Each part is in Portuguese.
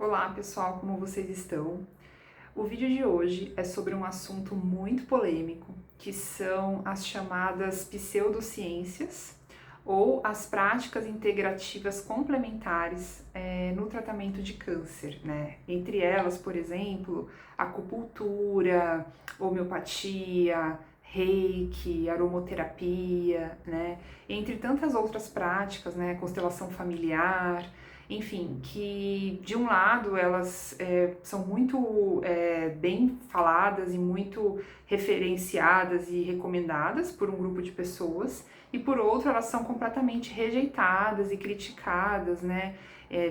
Olá pessoal, como vocês estão? O vídeo de hoje é sobre um assunto muito polêmico, que são as chamadas pseudociências ou as práticas integrativas complementares no tratamento de câncer, né? Entre elas, por exemplo, acupuntura, homeopatia, reiki, aromoterapia, né? Entre tantas outras práticas, né? Constelação familiar, enfim, que de um lado elas são muito bem faladas e muito referenciadas e recomendadas por um grupo de pessoas, e por outro elas são completamente rejeitadas e criticadas, né,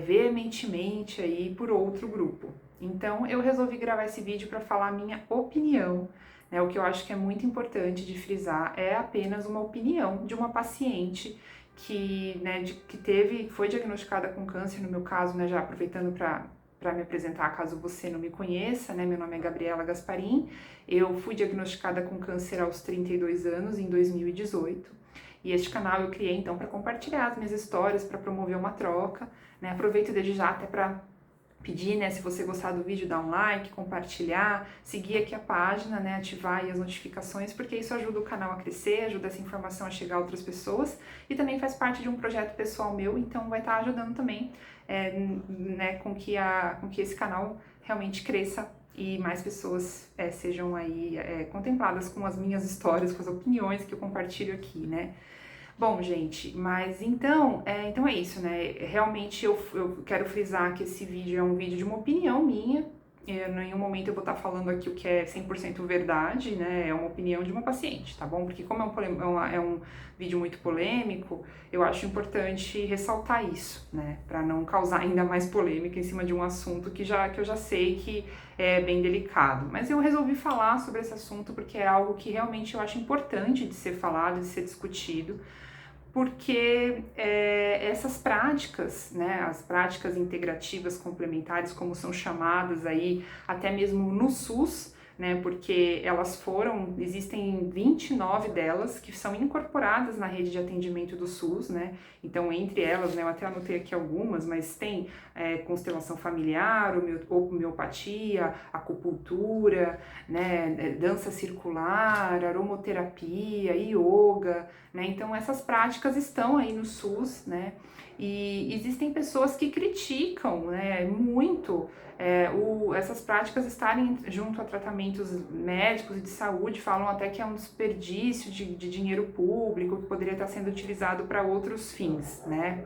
veementemente aí por outro grupo. Então eu resolvi gravar esse vídeo para falar a minha opinião, né, o que eu acho que é muito importante de frisar é apenas uma opinião de uma paciente que, né, foi diagnosticada com câncer, no meu caso, né, já aproveitando para me apresentar, caso você não me conheça, né, meu nome é Gabriela Gasparim, eu fui diagnosticada com câncer aos 32 anos, em 2018, e este canal eu criei, então, para compartilhar as minhas histórias, para promover uma troca, né, aproveito desde já até para pedir, né, se você gostar do vídeo, dar um like, compartilhar, seguir aqui a página, né, ativar aí as notificações, porque isso ajuda o canal a crescer, ajuda essa informação a chegar a outras pessoas e também faz parte de um projeto pessoal meu, então vai estar ajudando também, né, com que esse canal realmente cresça e mais pessoas sejam aí contempladas com as minhas histórias, com as opiniões que eu compartilho aqui, né. Bom, gente, mas então é isso, né? Realmente eu quero frisar que esse vídeo é um vídeo de uma opinião minha. Em nenhum momento eu vou estar falando aqui o que é 100% verdade, né? É uma opinião de uma paciente, tá bom? Porque como é um vídeo muito polêmico, eu acho importante ressaltar isso, né? Para não causar ainda mais polêmica em cima de um assunto que eu já sei que é bem delicado. Mas eu resolvi falar sobre esse assunto porque é algo que realmente eu acho importante de ser falado, de ser discutido, porque essas práticas, né, as práticas integrativas complementares, como são chamadas aí, até mesmo no SUS, né, porque existem 29 delas que são incorporadas na rede de atendimento do SUS, né, então entre elas, né, eu até anotei aqui algumas, mas tem constelação familiar, homeopatia, acupuntura, né, dança circular, aromoterapia, yoga, né, então essas práticas estão aí no SUS, né, e existem pessoas que criticam, né, muito essas práticas estarem junto a tratamentos médicos e de saúde, falam até que é um desperdício de dinheiro público que poderia estar sendo utilizado para outros fins, né.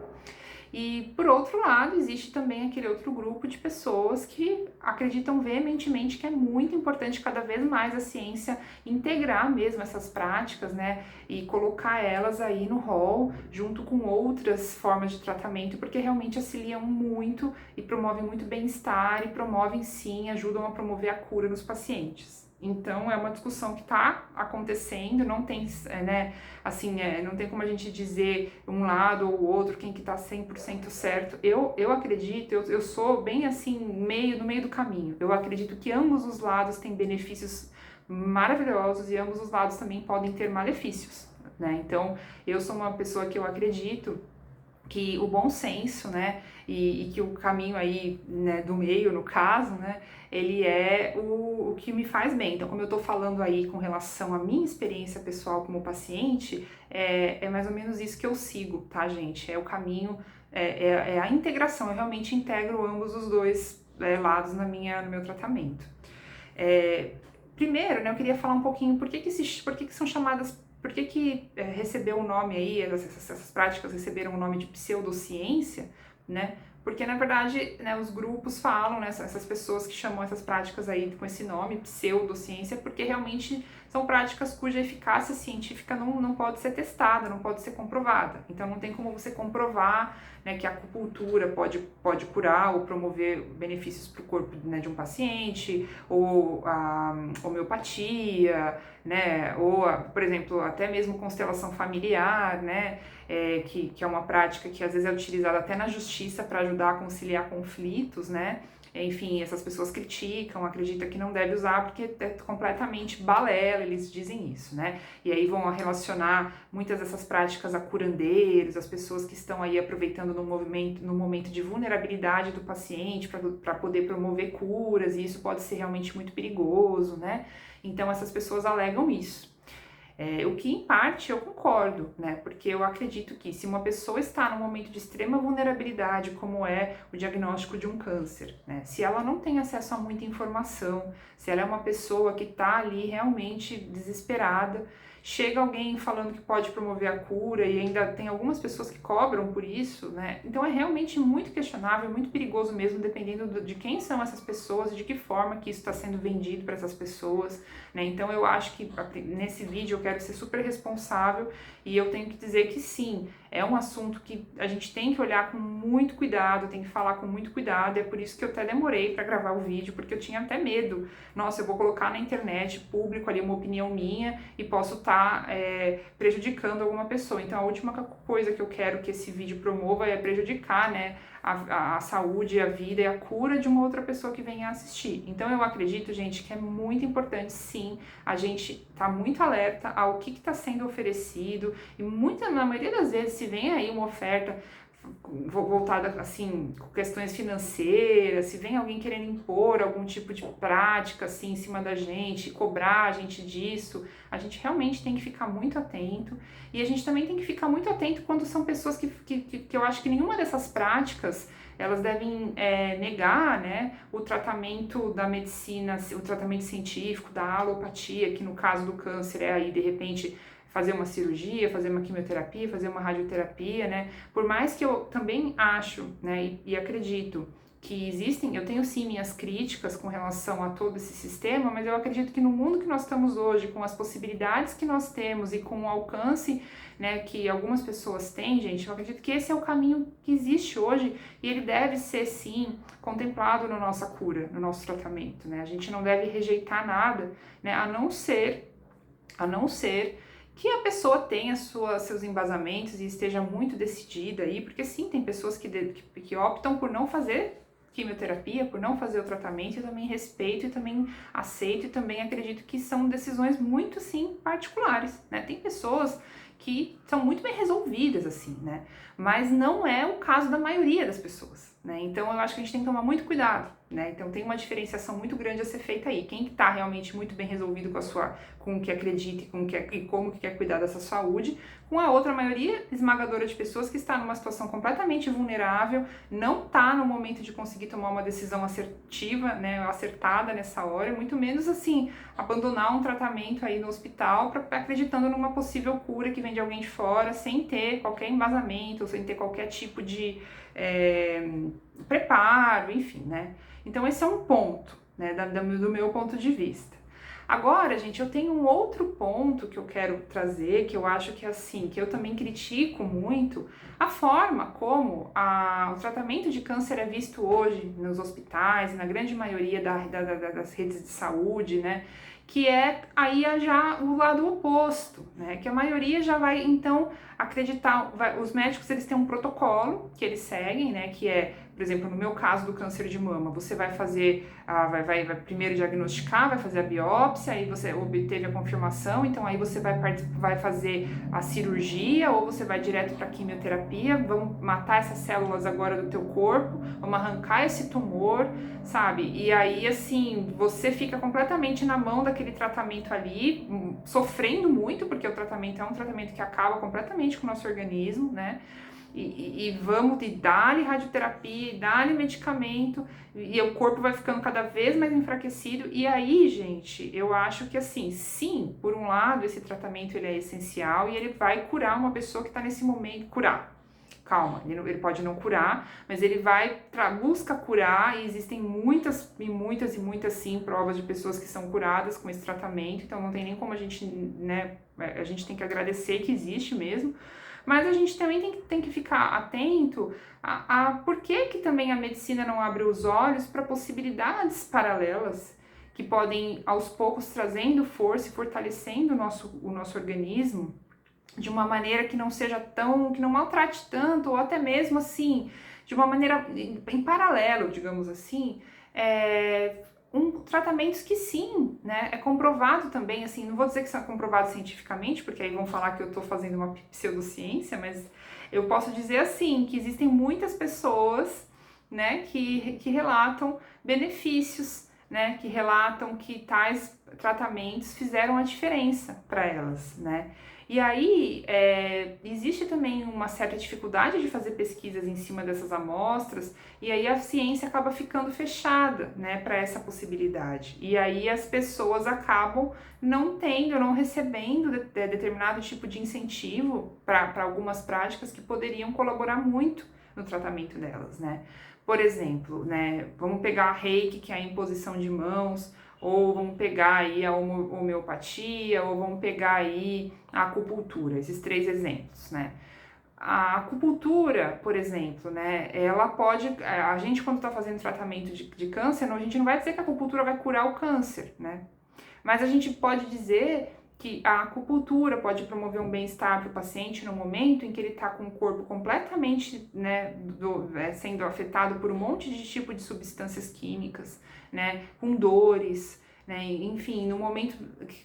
E, por outro lado, existe também aquele outro grupo de pessoas que acreditam veementemente que é muito importante cada vez mais a ciência integrar mesmo essas práticas, né, e colocar elas aí no rol, junto com outras formas de tratamento, porque realmente auxiliam muito e promovem muito bem-estar e promovem sim, ajudam a promover a cura nos pacientes. Então é uma discussão que está acontecendo, não tem, né, assim, não tem como a gente dizer um lado ou outro, quem que tá 100% certo. Eu acredito, eu sou bem assim, no meio do caminho. Eu acredito que ambos os lados têm benefícios maravilhosos e ambos os lados também podem ter malefícios, né? Então, eu sou uma pessoa que eu acredito que o bom senso, né, e que o caminho aí, né, do meio, no caso, né, ele é o que me faz bem. Então, como eu tô falando aí com relação à minha experiência pessoal como paciente, é mais ou menos isso que eu sigo, tá, gente? É o caminho, é a integração, eu realmente integro ambos os dois lados no meu tratamento. Primeiro, né, eu queria falar um pouquinho por que são chamadas, recebeu o nome aí, essas práticas receberam o nome de pseudociência, né? Porque, na verdade, né, os grupos falam, né, essas pessoas que chamam essas práticas aí com esse nome, pseudociência, porque realmente são práticas cuja eficácia científica não pode ser testada, não pode ser comprovada. Então, não tem como você comprovar, né, que a acupuntura pode curar ou promover benefícios para o corpo, né, de um paciente, ou a homeopatia, né, ou, por exemplo, até mesmo constelação familiar, né, que é uma prática que às vezes é utilizada até na justiça para ajudar a conciliar conflitos, né. Enfim, essas pessoas criticam, acreditam que não deve usar porque é completamente balela eles dizem isso, né? E aí vão relacionar muitas dessas práticas a curandeiros, as pessoas que estão aí aproveitando no momento de vulnerabilidade do paciente para poder promover curas, e isso pode ser realmente muito perigoso, né? Então essas pessoas alegam isso. O que em parte eu concordo, né? Porque eu acredito que se uma pessoa está num momento de extrema vulnerabilidade, como é o diagnóstico de um câncer, né? Se ela não tem acesso a muita informação, se ela é uma pessoa que está ali realmente desesperada, chega alguém falando que pode promover a cura e ainda tem algumas pessoas que cobram por isso, né? Então é realmente muito questionável, muito perigoso mesmo, dependendo de quem são essas pessoas e de que forma que isso está sendo vendido para essas pessoas, né? Então eu acho que nesse vídeo eu quero ser super responsável e eu tenho que dizer que sim, é um assunto que a gente tem que olhar com muito cuidado, tem que falar com muito cuidado, é por isso que eu até demorei para gravar o vídeo, porque eu tinha até medo. Nossa, eu vou colocar na internet, público ali, uma opinião minha e posso estar prejudicando alguma pessoa. Então a última coisa que eu quero que esse vídeo promova é prejudicar, né, a saúde, a vida e a cura de uma outra pessoa que venha assistir. Então eu acredito, gente, que é muito importante sim, a gente tá muito alerta ao que está sendo oferecido e na maioria das vezes se vem aí uma oferta voltada assim, com questões financeiras, se vem alguém querendo impor algum tipo de prática assim em cima da gente, cobrar a gente disso, a gente realmente tem que ficar muito atento e a gente também tem que ficar muito atento quando são pessoas que eu acho que nenhuma dessas práticas elas devem negar, né, o tratamento da medicina, o tratamento científico, da alopatia, que no caso do câncer é aí de repente fazer uma cirurgia, fazer uma quimioterapia, fazer uma radioterapia, né? Por mais que eu também acho, né, e acredito que existem, eu tenho sim minhas críticas com relação a todo esse sistema, mas eu acredito que no mundo que nós estamos hoje, com as possibilidades que nós temos e com o alcance, né, que algumas pessoas têm, gente, eu acredito que esse é o caminho que existe hoje e ele deve ser sim contemplado na nossa cura, no nosso tratamento, né? A gente não deve rejeitar nada, né, a não ser que a pessoa tenha seus embasamentos e esteja muito decidida aí, porque sim, tem pessoas que optam por não fazer quimioterapia, por não fazer o tratamento, eu também respeito e também aceito e também acredito que são decisões muito, sim, particulares, né? Tem pessoas que são muito bem resolvidas, assim, né? Mas não é o caso da maioria das pessoas, né? Então eu acho que a gente tem que tomar muito cuidado, né? Então tem uma diferenciação muito grande a ser feita aí. Quem está realmente muito bem resolvido com o que acredita e como que quer cuidar dessa saúde, com a outra maioria esmagadora de pessoas que está numa situação completamente vulnerável, não está no momento de conseguir tomar uma decisão assertiva, né, acertada nessa hora, muito menos assim, abandonar um tratamento aí no hospital acreditando numa possível cura que vem de alguém de fora, sem ter qualquer embasamento, sem ter qualquer tipo de preparo, enfim, né? Então esse é um ponto, né, do meu ponto de vista. Agora, gente, eu tenho um outro ponto que eu quero trazer, que eu acho que assim, que eu também critico muito, a forma como o tratamento de câncer é visto hoje nos hospitais, na grande maioria das redes de saúde, né? Que é aí já o lado oposto, né? Que a maioria já vai, então, acreditar, os médicos eles têm um protocolo que eles seguem, né? Que é, por exemplo, no meu caso do câncer de mama, você vai fazer, vai primeiro diagnosticar, vai fazer a biópsia, aí você obteve a confirmação, então aí você vai fazer a cirurgia ou você vai direto para a quimioterapia, vamos matar essas células agora do teu corpo, vamos arrancar esse tumor, sabe? E aí, assim, você fica completamente na mão daquele tratamento ali, sofrendo muito, porque o tratamento é um tratamento que acaba completamente com o nosso organismo, né? E vamos dar-lhe radioterapia, dar-lhe medicamento, e o corpo vai ficando cada vez mais enfraquecido. E aí, gente, eu acho que assim, sim, por um lado, esse tratamento ele é essencial e ele vai curar uma pessoa que está nesse momento, curar. Calma, ele pode não curar, mas ele busca curar e existem muitas, sim, provas de pessoas que são curadas com esse tratamento, então não tem nem como a gente, né, a gente tem que agradecer que existe mesmo. Mas a gente também tem que ficar atento a por que também a medicina não abre os olhos para possibilidades paralelas que podem, aos poucos, trazendo força e fortalecendo o nosso organismo de uma maneira que não seja que não maltrate tanto, ou até mesmo assim, de uma maneira em paralelo, digamos assim, tratamentos que sim, né, é comprovado também, assim, não vou dizer que são comprovados cientificamente, porque aí vão falar que eu estou fazendo uma pseudociência, mas eu posso dizer assim, que existem muitas pessoas, né, que relatam benefícios, né, que relatam que tais tratamentos fizeram a diferença para elas, né. E aí, existe também uma certa dificuldade de fazer pesquisas em cima dessas amostras, e aí a ciência acaba ficando fechada, né, para essa possibilidade. E aí as pessoas acabam não tendo, não recebendo determinado tipo de incentivo para algumas práticas que poderiam colaborar muito no tratamento delas, né. Por exemplo, né, vamos pegar a Reiki, que é a imposição de mãos, ou vamos pegar aí a homeopatia, ou vamos pegar aí a acupuntura, esses 3 exemplos, né. A acupuntura, por exemplo, né, ela pode, a gente quando está fazendo tratamento de câncer, a gente não vai dizer que a acupuntura vai curar o câncer, né, mas a gente pode dizer que a acupuntura pode promover um bem-estar para o paciente no momento em que ele está com o corpo completamente, né, sendo afetado por um monte de tipo de substâncias químicas, né, com dores, né, enfim, no momento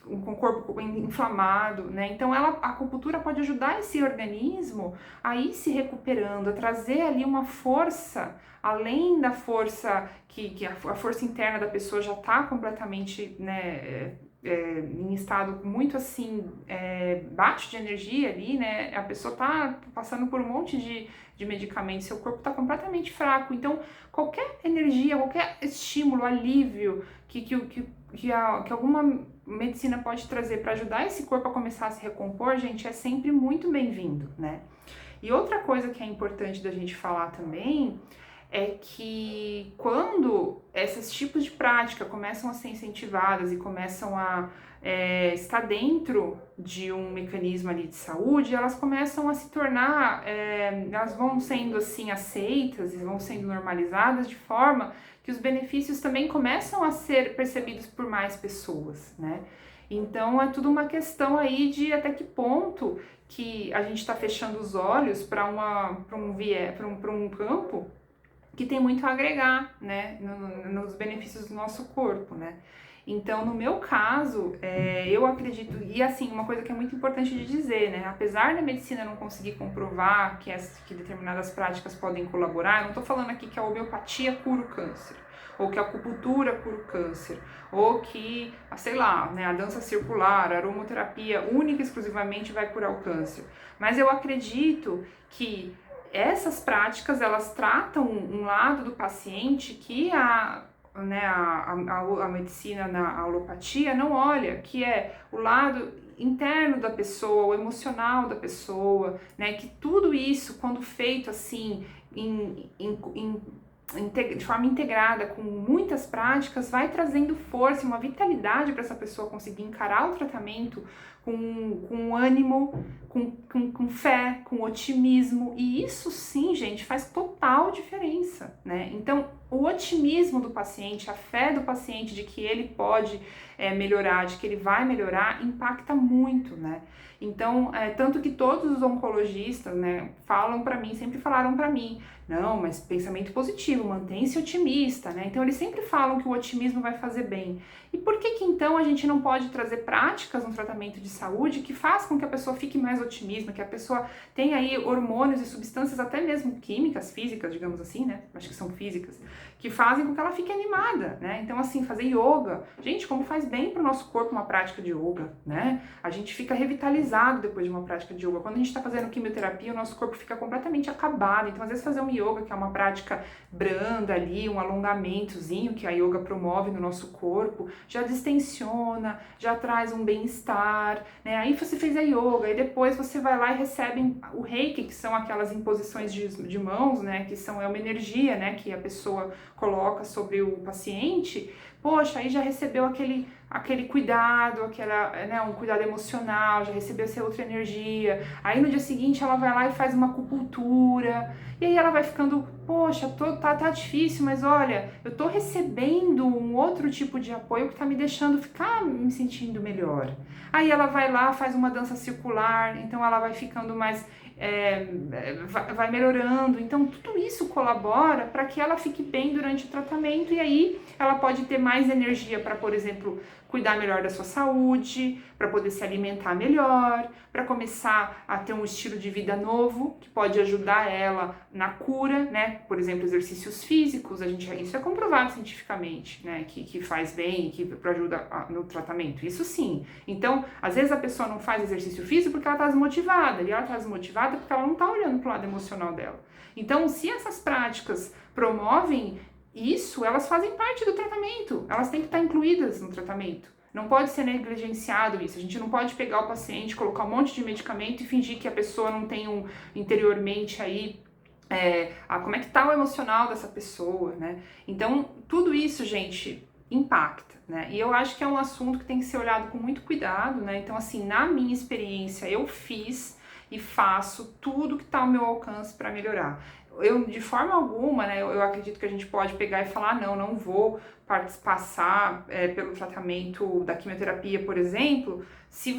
com o corpo inflamado, né, então a acupuntura pode ajudar esse organismo a ir se recuperando, a trazer ali uma força, além da força que a força interna da pessoa já está completamente, né, em estado muito assim, baixo de energia ali, né, a pessoa tá passando por um monte de medicamentos, seu corpo tá completamente fraco, então qualquer energia, qualquer estímulo, alívio que alguma medicina pode trazer para ajudar esse corpo a começar a se recompor, gente, é sempre muito bem-vindo, né. E outra coisa que é importante da gente falar também é que quando esses tipos de prática começam a ser incentivadas e começam a estar dentro de um mecanismo ali de saúde, elas começam a se tornar, elas vão sendo assim aceitas e vão sendo normalizadas de forma que os benefícios também começam a ser percebidos por mais pessoas, né? Então é tudo uma questão aí de até que ponto que a gente está fechando os olhos para um campo que tem muito a agregar, né, nos benefícios do nosso corpo, né. Então, no meu caso, eu acredito, e assim, uma coisa que é muito importante de dizer, né, apesar da medicina não conseguir comprovar que determinadas práticas podem colaborar, eu não tô falando aqui que a homeopatia cura o câncer, ou que a acupuntura cura o câncer, ou que, sei lá, né, a dança circular, a aromaterapia única e exclusivamente vai curar o câncer. Mas eu acredito que essas práticas, elas tratam um lado do paciente que a medicina na alopatia não olha, que é o lado interno da pessoa, o emocional da pessoa, né, que tudo isso, quando feito assim, de forma integrada com muitas práticas, vai trazendo força e uma vitalidade para essa pessoa conseguir encarar o tratamento com ânimo, com fé, com otimismo, e isso sim, gente, faz total diferença, né? Então, o otimismo do paciente, a fé do paciente de que ele pode melhorar, de que ele vai melhorar, impacta muito, né? Então, tanto que todos os oncologistas, né, falam para mim, sempre falaram para mim, não, mas pensamento positivo, mantém-se otimista, né? Então, eles sempre falam que o otimismo vai fazer bem. E por que então a gente não pode trazer práticas no tratamento de saúde que faz com que a pessoa fique mais otimista, que a pessoa tenha aí hormônios e substâncias, até mesmo químicas, físicas, digamos assim, né? Acho que são físicas, que fazem com que ela fique animada, né? Então, assim, fazer yoga. Gente, como faz bem pro nosso corpo uma prática de yoga, né? A gente fica revitalizado depois de uma prática de yoga. Quando a gente tá fazendo quimioterapia, o nosso corpo fica completamente acabado. Então, às vezes, fazer um yoga, que é uma prática branda ali, um alongamentozinho que a yoga promove no nosso corpo, já distensiona, já traz um bem-estar, né? Aí você fez a yoga e depois você vai lá e recebe o reiki, que são aquelas imposições de mãos, né? Que é uma energia, né? Que a pessoa coloca sobre o paciente. Poxa, aí já recebeu aquele cuidado, né, um cuidado emocional, já recebeu essa outra energia. Aí no dia seguinte ela vai lá e faz uma acupuntura. E aí ela vai ficando, poxa, tá difícil, mas olha, eu tô recebendo um outro tipo de apoio que tá me deixando me sentindo melhor. Aí ela vai lá, faz uma dança circular, então ela vai ficando mais vai melhorando. Então, tudo isso colabora para que ela fique bem durante o tratamento e aí ela pode ter mais energia para, por exemplo, cuidar melhor da sua saúde, para poder se alimentar melhor, para começar a ter um estilo de vida novo que pode ajudar ela na cura, né? Por exemplo, exercícios físicos, isso é comprovado cientificamente, né? Que faz bem, que ajuda no tratamento, isso sim. Então, às vezes a pessoa não faz exercício físico porque ela está desmotivada, e ela está desmotivada porque ela não está olhando para o lado emocional dela. Então, se essas práticas promovem isso, elas fazem parte do tratamento, elas têm que estar incluídas no tratamento. Não pode ser negligenciado isso, a gente não pode pegar o paciente, colocar um monte de medicamento e fingir que a pessoa não tem interiormente aí, como é que tá o emocional dessa pessoa, né? Então, tudo isso, gente, impacta, né? E eu acho que é um assunto que tem que ser olhado com muito cuidado, né? Então, assim, na minha experiência, eu fiz e faço tudo que tá ao meu alcance para melhorar. Eu, de forma alguma, né, eu acredito que a gente pode pegar e falar, não vou passar pelo tratamento da quimioterapia, por exemplo, se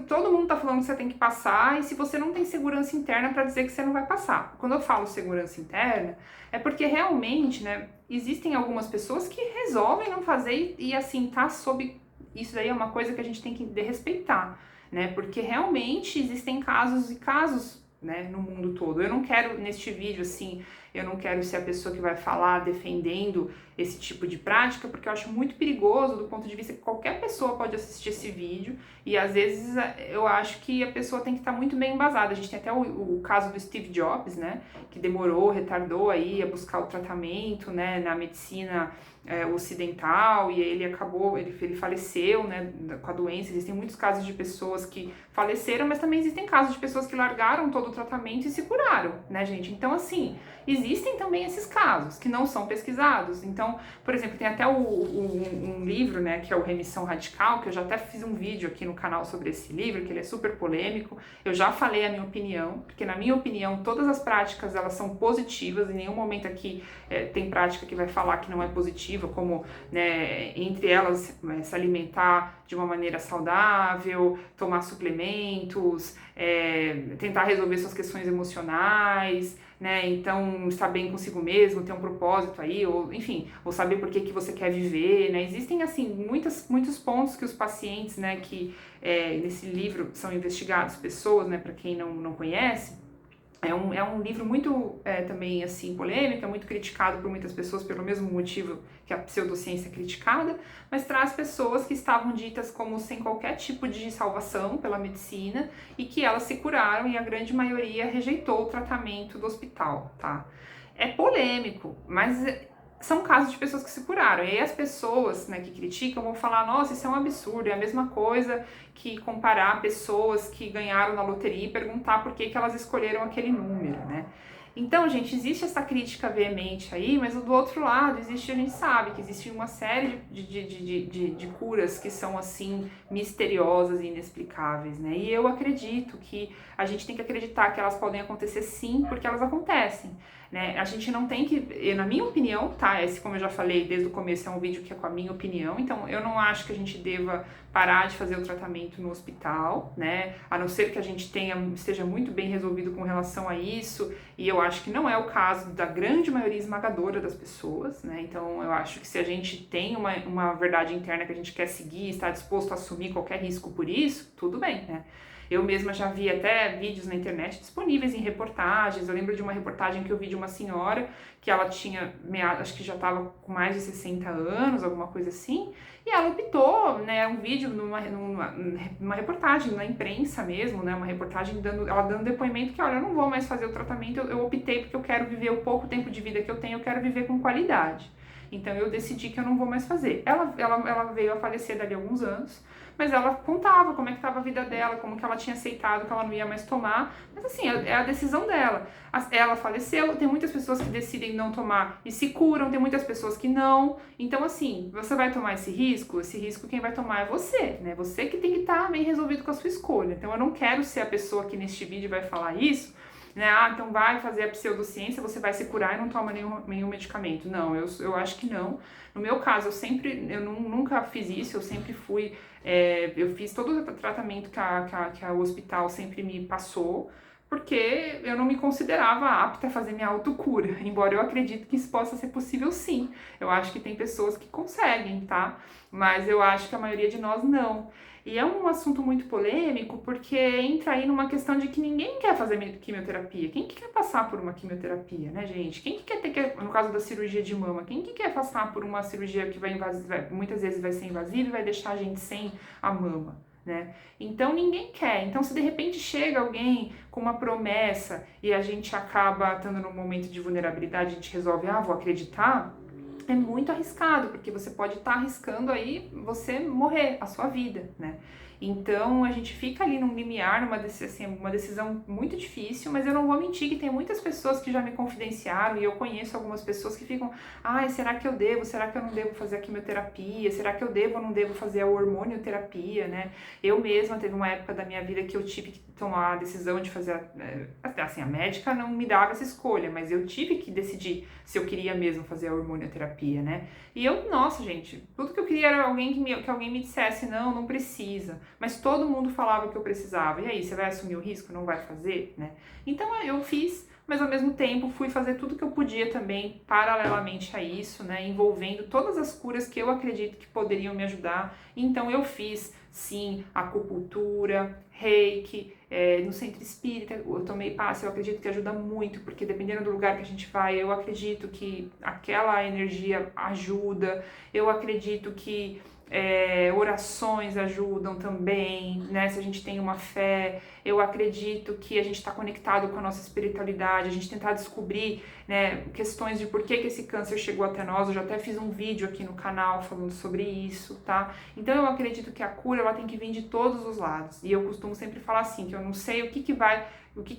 todo mundo tá falando que você tem que passar e se você não tem segurança interna para dizer que você não vai passar. Quando eu falo segurança interna, é porque realmente, né, existem algumas pessoas que resolvem não fazer e assim, tá sob... Isso daí é uma coisa que a gente tem que respeitar, né, porque realmente existem casos e casos, né, no mundo todo. Eu não quero, neste vídeo, assim, eu não quero ser a pessoa que vai falar defendendo esse tipo de prática, porque eu acho muito perigoso do ponto de vista que qualquer pessoa pode assistir esse vídeo e às vezes eu acho que a pessoa tem que estar muito bem embasada. A gente tem até o caso do Steve Jobs, né, que retardou aí a buscar o tratamento, né, na medicina ocidental e ele faleceu, né, com a doença. Existem muitos casos de pessoas que faleceram, mas também existem casos de pessoas que largaram todo o tratamento e se curaram, né, gente? Então, assim, existem também esses casos que não são pesquisados. Então, por exemplo, tem até um livro, né, que é o Remissão Radical, que eu já até fiz um vídeo aqui no canal sobre esse livro, que ele é super polêmico. Eu já falei a minha opinião, porque na minha opinião todas as práticas elas são positivas, em nenhum momento aqui tem prática que vai falar que não é positiva, como, né, entre elas se alimentar de uma maneira saudável, tomar suplementos, tentar resolver suas questões emocionais, né? Então, estar bem consigo mesmo, ter um propósito aí, ou enfim, ou saber por que você quer viver, né? Existem, assim, muitos pontos que os pacientes, né, que nesse livro são investigados, pessoas, né, para quem não conhece. É um livro muito, também, assim, polêmico, é muito criticado por muitas pessoas pelo mesmo motivo que a pseudociência é criticada, mas traz pessoas que estavam ditas como sem qualquer tipo de salvação pela medicina e que elas se curaram e a grande maioria rejeitou o tratamento do hospital, tá? É polêmico, mas são casos de pessoas que se curaram. E aí as pessoas, né, que criticam vão falar, nossa, isso é um absurdo, é a mesma coisa que comparar pessoas que ganharam na loteria e perguntar por que elas escolheram aquele número, né? Então, gente, existe essa crítica veemente aí, mas do outro lado, a gente sabe que existe uma série de curas que são, assim, misteriosas e inexplicáveis, né? E eu acredito que a gente tem que acreditar que elas podem acontecer sim, porque elas acontecem, né? A gente não tem que, na minha opinião, tá? Esse, como eu já falei desde o começo, é um vídeo que é com a minha opinião, então eu não acho que a gente deva parar de fazer o tratamento no hospital, né? A não ser que a gente esteja muito bem resolvido com relação a isso, e eu acho que não é o caso da grande maioria esmagadora das pessoas, né? Então eu acho que se a gente tem uma verdade interna que a gente quer seguir, está disposto a assumir qualquer risco por isso, tudo bem, né? Eu mesma já vi até vídeos na internet disponíveis em reportagens. Eu lembro de uma reportagem que eu vi de uma senhora que ela tinha, acho que já estava com mais de 60 anos, alguma coisa assim, e ela optou, né, um vídeo numa reportagem na imprensa mesmo, né, uma reportagem ela dando depoimento que, olha, eu não vou mais fazer o tratamento, eu optei porque eu quero viver o pouco tempo de vida que eu tenho, eu quero viver com qualidade. Então eu decidi que eu não vou mais fazer. Ela veio a falecer dali a alguns anos, mas ela contava como é que estava a vida dela, como que ela tinha aceitado que ela não ia mais tomar, mas assim, é a decisão dela. Ela faleceu, tem muitas pessoas que decidem não tomar e se curam, tem muitas pessoas que não, então assim, você vai tomar esse risco quem vai tomar é você, né? Você que tem que estar bem resolvido com a sua escolha. Então eu não quero ser a pessoa que neste vídeo vai falar isso, né? Então vai fazer a pseudociência, você vai se curar e não toma nenhum medicamento. Não, eu acho que não. No meu caso, eu nunca fiz isso, eu sempre eu fiz todo o tratamento que o hospital sempre me passou, porque eu não me considerava apta a fazer minha autocura, embora eu acredite que isso possa ser possível sim. Eu acho que tem pessoas que conseguem, tá? Mas eu acho que a maioria de nós não. E é um assunto muito polêmico porque entra aí numa questão de que ninguém quer fazer quimioterapia. Quem que quer passar por uma quimioterapia, né, gente? Quem que quer ter que, no caso da cirurgia de mama, quem que quer passar por uma cirurgia que muitas vezes vai ser invasiva e vai deixar a gente sem a mama, né? Então ninguém quer. Então se de repente chega alguém com uma promessa e a gente acaba estando num momento de vulnerabilidade, a gente resolve, vou acreditar, é muito arriscado, porque você pode estar arriscando aí você morrer, a sua vida, né? Então a gente fica ali num limiar, uma decisão muito difícil, mas eu não vou mentir que tem muitas pessoas que já me confidenciaram e eu conheço algumas pessoas que ficam, será que eu devo? Será que eu não devo fazer a quimioterapia? Será que eu devo ou não devo fazer a hormonioterapia, né? Eu mesma teve uma época da minha vida que eu tive que tomar a decisão de fazer, assim, a médica não me dava essa escolha, mas eu tive que decidir se eu queria mesmo fazer a hormonioterapia, né? E eu, nossa, gente, tudo que eu queria era que alguém me dissesse, não precisa. Mas todo mundo falava que eu precisava. E aí, você vai assumir o risco? Não vai fazer, né? Então eu fiz, mas ao mesmo tempo fui fazer tudo que eu podia também paralelamente a isso, né? Envolvendo todas as curas que eu acredito que poderiam me ajudar. Então eu fiz, sim, acupuntura, reiki, no centro espírita, eu tomei passe, eu acredito que ajuda muito, porque dependendo do lugar que a gente vai, eu acredito que aquela energia ajuda, eu acredito que orações ajudam também, né? Se a gente tem uma fé, eu acredito que a gente está conectado com a nossa espiritualidade, a gente tentar descobrir, né, questões de por que esse câncer chegou até nós. Eu já até fiz um vídeo aqui no canal falando sobre isso, tá? Então eu acredito que a cura ela tem que vir de todos os lados. E eu costumo sempre falar assim, que eu não sei o que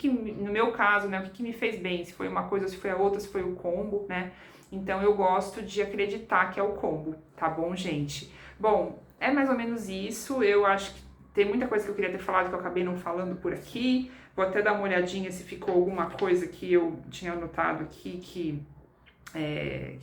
no meu caso, né, o que me fez bem, se foi uma coisa, se foi a outra, se foi o combo, né? Então eu gosto de acreditar que é o combo, tá bom, gente? Bom, é mais ou menos isso. Eu acho que tem muita coisa que eu queria ter falado que eu acabei não falando por aqui. Vou até dar uma olhadinha se ficou alguma coisa que eu tinha anotado aqui que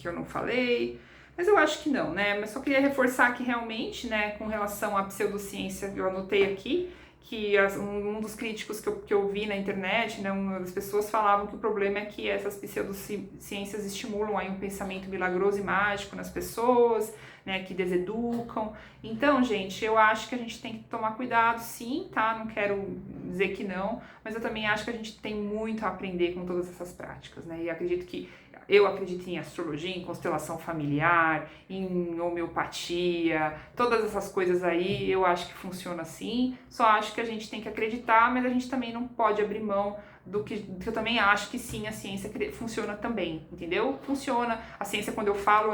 eu não falei. Mas eu acho que não, né? Mas só queria reforçar que realmente, né, com relação à pseudociência que eu anotei aqui, que um dos críticos que eu vi na internet, né, uma das pessoas falavam que o problema é que essas pseudociências estimulam aí um pensamento milagroso e mágico nas pessoas, né, que deseducam. Então, gente, eu acho que a gente tem que tomar cuidado, sim, tá? Não quero dizer que não, mas eu também acho que a gente tem muito a aprender com todas essas práticas, né? E eu acredito em astrologia, em constelação familiar, em homeopatia, todas essas coisas aí eu acho que funciona assim. Só acho que a gente tem que acreditar, mas a gente também não pode abrir mão do que eu também acho que sim, a ciência funciona também, entendeu? Funciona. A ciência, quando eu falo,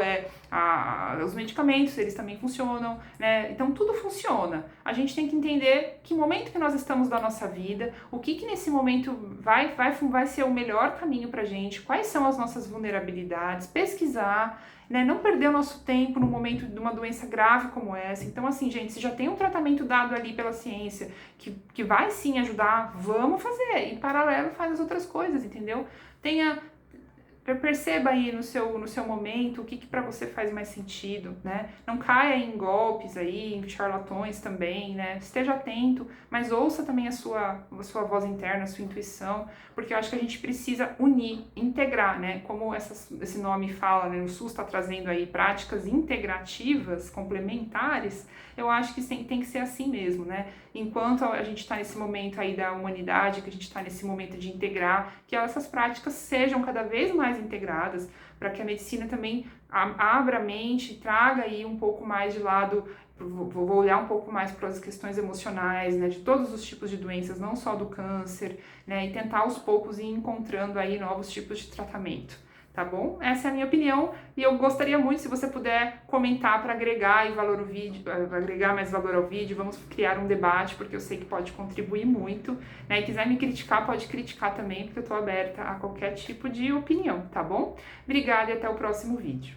os medicamentos, eles também funcionam, né? Então tudo funciona. A gente tem que entender que momento que nós estamos da nossa vida, o que nesse momento vai ser o melhor caminho pra gente, quais são as nossas vulnerabilidades, pesquisar, né, não perder o nosso tempo no momento de uma doença grave como essa. Então, assim, gente, se já tem um tratamento dado ali pela ciência que vai sim ajudar, vamos fazer. E, em paralelo, faz as outras coisas, entendeu? Perceba aí no seu momento o que para você faz mais sentido, né? Não caia em golpes aí, em charlatões também, né? Esteja atento, mas ouça também a sua voz interna, a sua intuição, porque eu acho que a gente precisa unir, integrar, né? Como esse nome fala, né? O SUS está trazendo aí práticas integrativas, complementares, eu acho que tem que ser assim mesmo, né? Enquanto a gente está nesse momento aí da humanidade, que a gente está nesse momento de integrar, que essas práticas sejam cada vez mais integradas, para que a medicina também abra a mente, traga aí um pouco mais de lado, vou olhar um pouco mais para as questões emocionais, né, de todos os tipos de doenças, não só do câncer, né, e tentar aos poucos ir encontrando aí novos tipos de tratamento. Tá bom? Essa é a minha opinião e eu gostaria muito se você puder comentar para agregar agregar mais valor ao vídeo. Vamos criar um debate porque eu sei que pode contribuir muito, né? E quiser me criticar, pode criticar também, porque eu tô aberta a qualquer tipo de opinião, tá bom? Obrigada e até o próximo vídeo.